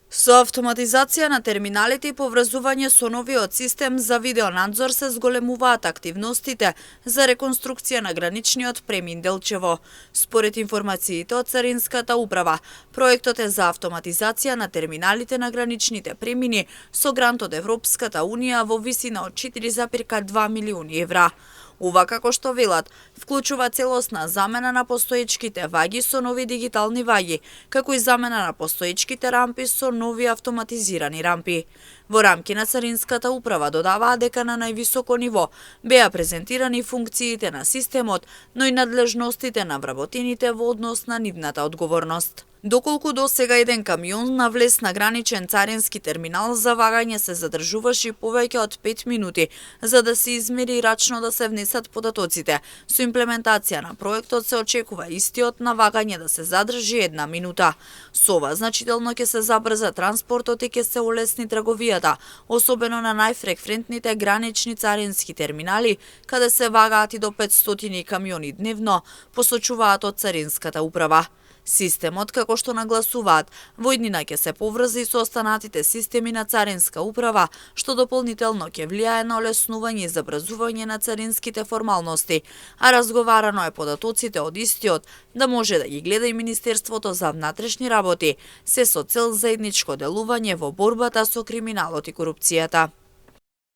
Со автоматизација на терминалите и поврзување со новиот систем за видеонадзор се зголемуваат активностите за реконструкција на граничниот премин Делчево. Според информациите од Царинската управа, проектот е за автоматизација на терминалите на граничните премини со грант од Европската Унија во висина од 4,2 милиони евра. Ова, како што велат, вклучува целосна замена на постоечките ваги со нови дигитални ваги, како и замена на постоечките рампи со нови автоматизирани рампи. Во рамки на Царинската управа додаваа дека на највисоко ниво беа презентирани функциите на системот, но и надлежностите на вработените во однос на нивната одговорност. Доколку до сега еден камион на влез на граничен царински терминал за вагање се задржуваше повеќе од 5 минути, за да се измери и рачно да се внесат податоците. Со имплементација на проектот се очекува истиот на вагање да се задржи 1 минута. Со ова значително ќе се забрза транспортот и ќе се улесни трговијата, особено на најфреквентните гранични царински терминали, каде се вагаат и до 500 камиони дневно, посочуваат од Царинската управа. Системот, како што нагласуваат, во иднина ќе се поврзи со останатите системи на Царинска управа, што дополнително ќе влијае на олеснување и забрзување на царинските формалности, а разговарано е податоците од истиот да може да ги гледа и Министерството за внатрешни работи, се со цел заедничко делување во борбата со криминалот и корупцијата.